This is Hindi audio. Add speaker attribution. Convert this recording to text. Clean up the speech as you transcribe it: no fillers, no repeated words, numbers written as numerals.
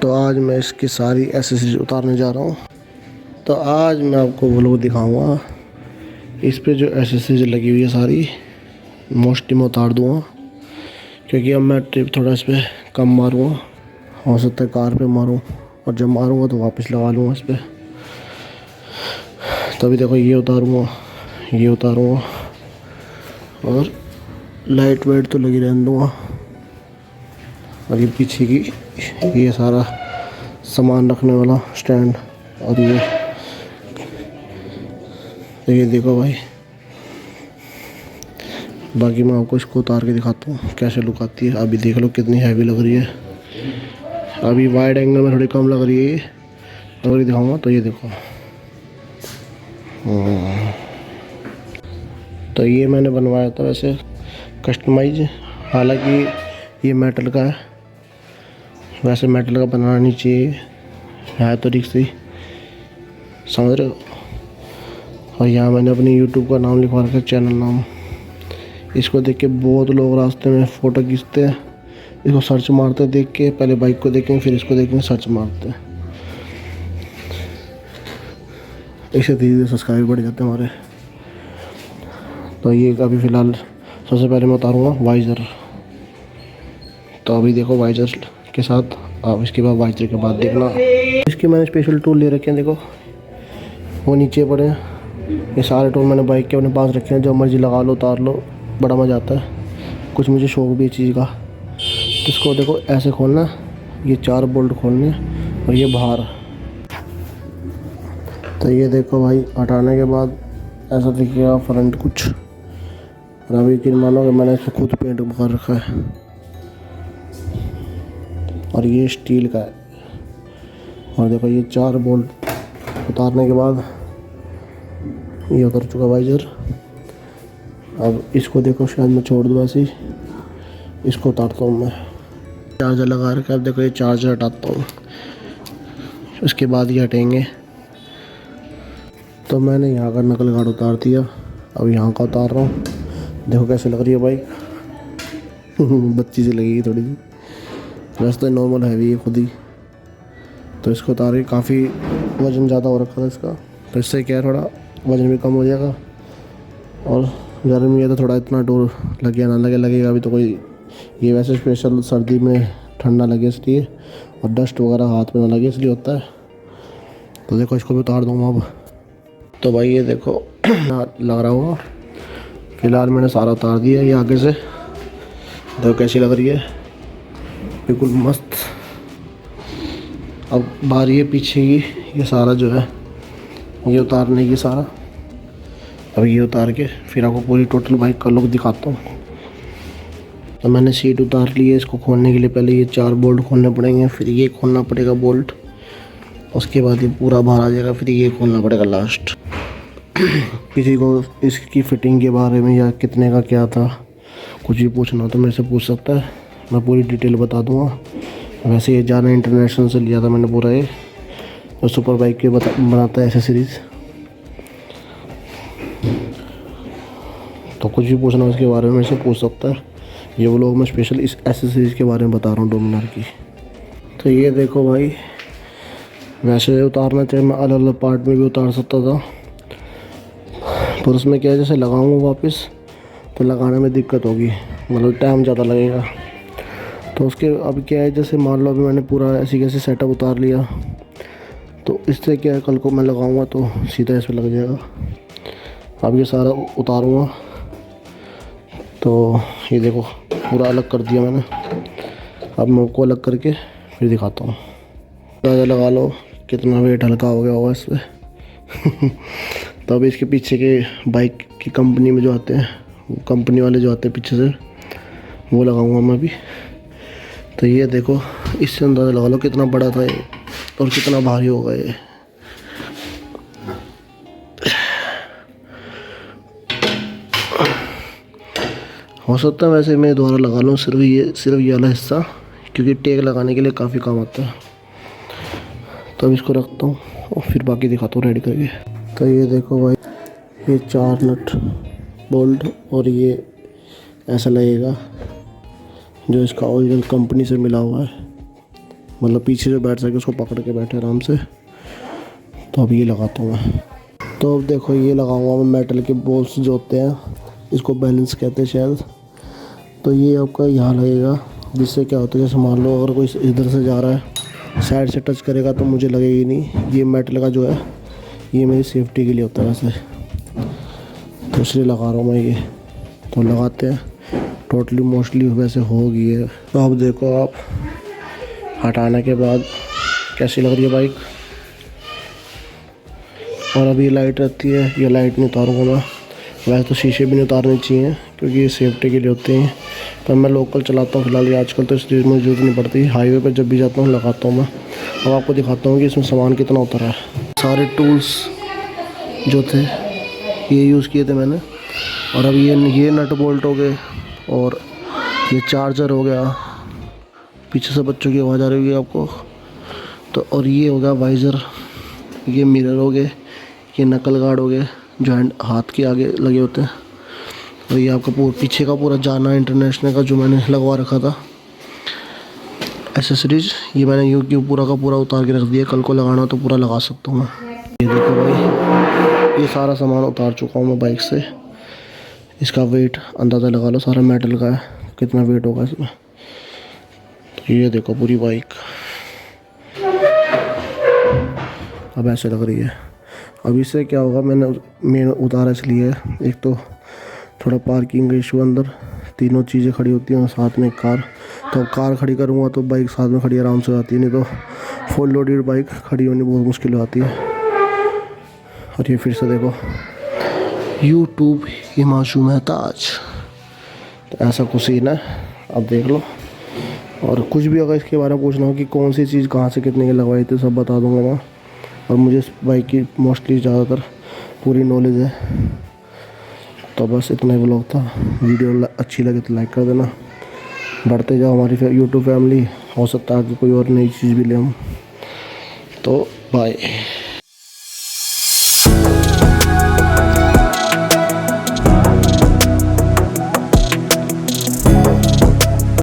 Speaker 1: तो आज मैं इसकी सारी एसेसरीज उतारने जा रहा हूँ। तो आज मैं आपको वो लोग दिखाऊंगा इस पे जो एसेसरीज लगी हुई है सारी मोस्टली मैं उतार दूँगा, क्योंकि अब मैं ट्रिप थोड़ा इस पर कम मारूँगा। हो सकता है कार पे मारूँ और जब मारूँगा तो वापस लगा लूँगा इस पर। तभी देखो ये उतारूँगा और लाइट वेट तो लगी रहने दूँगा। और ये पीछे की ये सारा सामान रखने वाला स्टैंड और ये देखो भाई। बाकी मैं आपको इसको उतार के दिखाता हूँ कैसे लुक आती है। अभी देख लो कितनी हैवी लग रही है। अभी वाइड एंगल में थोड़ी कम लग रही है। अगर ये दिखाऊंगा तो ये देखो। तो ये मैंने बनवाया था वैसे कस्टमाइज, हालांकि ये मेटल का है। वैसे मेटल का बनाना नहीं चाहिए, है तो रिक्स ही, समझ रहे हो। और यहाँ मैंने अपनी यूट्यूब का नाम लिखवा रखा है, चैनल नाम। इसको देख के बहुत लोग रास्ते में फ़ोटो खींचते हैं, इसको सर्च मारते हैं देख के। पहले बाइक को देखेंगे फिर इसको देखेंगे, सर्च मारते हैं। इससे धीरे धीरे सब्सक्राइब बढ़ जाते हैं हमारे। तो ये अभी फ़िलहाल सबसे पहले मैं उतारूँगा वाइज़र। तो अभी देखो वाइज़र के साथ, अब इसके बाद वाइज़र के बाद देखना इसके मैंने स्पेशल टूल ले रखे हैं। देखो वो नीचे पड़े हैं। ये सारे टूल मैंने बाइक के अपने पास रखे हैं, जो मर्जी लगा लो उतार लो, बड़ा मज़ा आता है। कुछ मुझे शौक भी है चीज़ का। तो इसको देखो ऐसे खोलना, ये 4 बोल्ट खोलने और ये बाहर। तो ये देखो भाई, हटाने के बाद ऐसा दिखेगा फ्रंट कुछ। और अभी यकीन मानो कि मैंने इसको खुद पेंट कर रखा है। और ये स्टील का है। और देखो ये 4 बोल्ट उतारने के बाद ये उतर चुका वाइज़र। अब इसको देखो शायद मैं छोड़ दूँ ऐसे ही, इसको उतारता हूँ मैं। चार्जर लगा रखा है। अब देखो ये चार्जर हटाता हूँ, उसके बाद ये हटेंगे। तो मैंने यहाँ का नकल गार्ड उतार दिया, अब यहाँ का उतार रहा हूँ। देखो कैसे लग रही है बाइक। बच्ची सी लगेगी थोड़ी सी, वैसे तो नॉर्मल हैवी है खुद ही। तो इसको उतार के काफ़ी वज़न ज़्यादा हो रखा था इसका, तो इससे क्या है थोड़ा वज़न भी कम हो जाएगा। और गर्मी है तो थोड़ा इतना डोर लगे ना लगे, लगेगा अभी तो कोई। ये वैसे स्पेशल सर्दी में ठंडा लगे इसलिए, और डस्ट वगैरह हाथ में ना लगे इसलिए होता है। तो देखो इसको भी उतार दूँगा अब। तो भाई ये देखो लग रहा होगा। फ़िलहाल मैंने सारा उतार दिया। ये आगे से देखो कैसी लग रही है, बिल्कुल मस्त। अब बारी है पीछे की, ये सारा जो है ये उतारने की सारा। अब ये उतार के फिर आपको पूरी टोटल बाइक का लुक दिखाता हूँ। तो मैंने सीट उतार ली है। इसको खोलने के लिए पहले ये 4 बोल्ट खोलने पड़ेंगे, फिर ये खोलना पड़ेगा बोल्ट, उसके बाद ये पूरा बाहर आ जाएगा, फिर ये खोलना पड़ेगा लास्ट। किसी को इसकी फ़िटिंग के बारे में या कितने का क्या था कुछ भी पूछना हो तो मेरे से पूछ सकता है, मैं पूरी डिटेल बता दूँगा। वैसे ये जाना इंटरनेशनल से लिया था मैंने पूरा ये, और सुपर बाइक के बनाता है एसेसरीज़। तो कुछ भी पूछना उसके बारे में मेरे से पूछ सकता है। ये वो लोग मैं स्पेशल इस एसेसरीज़ के बारे में बता रहा हूँ, डोमिनार की। तो ये देखो भाई, वैसे उतारना चाहिए मैं अलग अलग पार्ट में भी उतार सकता था, पर उसमें क्या है जैसे लगाऊंगा वापस तो लगाने में दिक्कत होगी, मतलब टाइम ज़्यादा लगेगा। तो उसके अब क्या है, जैसे मान लो अभी मैंने पूरा ऐसी कैसे सेटअप उतार लिया, तो इससे क्या है कल को मैं लगाऊंगा तो सीधा इस पर लग जाएगा। अब ये सारा उतारूंगा। तो ये देखो पूरा अलग कर दिया मैंने। अब मैं उसको अलग करके फिर दिखाता हूँ। अंदाज़ा लगा लो कितना वेट हल्का हो गया होगा इस पर। तो अभी इसके पीछे के बाइक की कंपनी में जो आते हैं, कंपनी वाले जो आते हैं पीछे से, वो लगाऊंगा मैं अभी। तो ये देखो, इससे अंदाज़ा लगा लो कितना बड़ा था ये और कितना भारी होगा ये। हो सकता है वैसे मैं दोबारा लगा लूँ सिर्फ ये वाला हिस्सा, क्योंकि टेक लगाने के लिए काफ़ी काम आता है। तो अब इसको रखता हूँ और फिर बाकी दिखाता हूँ रेडी करके। तो ये देखो भाई, ये 4 नट बोल्ट और ये ऐसा लगेगा जो इसका ओरिजिनल कंपनी से मिला हुआ है। मतलब पीछे जो बैठ सके उसको पकड़ के बैठे आराम से। तो अब ये लगाता हूँ मैं। तो अब देखो ये लगाऊंगा मैं मेटल के बॉल्स जो होते हैं, इसको बैलेंस कहते हैं शायद। तो ये आपका यहाँ लगेगा, जिससे क्या होता है जैसे मान लो अगर कोई इधर से जा रहा है साइड से टच करेगा तो मुझे लगेगी नहीं। ये मेटल का जो है ये मेरी सेफ्टी के लिए होता है वैसे, तो इसलिए लगा रहा हूँ मैं ये। तो लगाते हैं, टोटली मोस्टली वैसे हो गई है। तो अब देखो आप हटाने के बाद कैसी लग रही है बाइक। और अभी लाइट रहती है, ये लाइट नहीं उतारूँगा मैं। वैसे तो शीशे भी नहीं उतारने चाहिए क्योंकि ये सेफ्टी के लिए होते हैं, पर मैं लोकल चलाता हूँ फिलहाल ये आजकल, तो इस चीज़ में ज़रूरत नहीं पड़ती। हाईवे पर जब भी जाता हूँ लगाता हूँ मैं। अब आपको दिखाता हूँ कि इसमें सामान कितना उतरा है। सारे टूल्स जो थे ये यूज़ किए थे मैंने। और अब ये नट बोल्ट हो गए, और ये चार्जर हो गया। पीछे से बच्चों की आवाज़ आ रही होगी आपको। तो और ये हो गया वाइज़र, ये मिरर हो गए, ये नकल गार्ड हो गए जो हाथ के आगे लगे होते हैं। और ये आपका पीछे का पूरा जाना इंटरनेशनल का जो मैंने लगवा रखा था एसेसरीज, ये मैंने यूँ क्यों पूरा का पूरा उतार के रख दिया। कल को लगाना हो तो पूरा लगा सकता हूँ मैं। ये देखो भाई, ये सारा सामान उतार चुका हूँ मैं बाइक से। इसका वेट अंदाज़ा लगा लो, सारा मेटल का है, कितना वेट होगा इसमें। तो ये देखो पूरी बाइक अब ऐसे लग रही है। अब इससे क्या होगा, मैंने उतारा इसलिए, एक तो थोड़ा पार्किंग का इशू, अंदर तीनों चीज़ें खड़ी होती हैं साथ में कार। तो कार खड़ी करूँगा तो बाइक साथ में खड़ी आराम से हो जाती है, नहीं तो फुल लोडेड बाइक खड़ी होनी बहुत मुश्किल हो जाती है। और ये फिर से देखो यूट्यूब हिमांशु महताज, तो ऐसा कुछ सीन है, अब देख लो। और कुछ भी अगर इसके बारे में पूछना हो कि कौन सी चीज़ कहाँ से कितने की लगवाई थी, सब बता दूंगा मैं। और मुझे इस बाइक की मोस्टली ज़्यादातर पूरी नॉलेज है। तो बस इतना ही व्लॉग था। वीडियो अच्छी लगे तो लाइक कर देना। बढ़ते जाओ हमारी यूट्यूब फैमिली, हो सकता है कि कोई और नई चीज़ भी ले हम। तो बाय।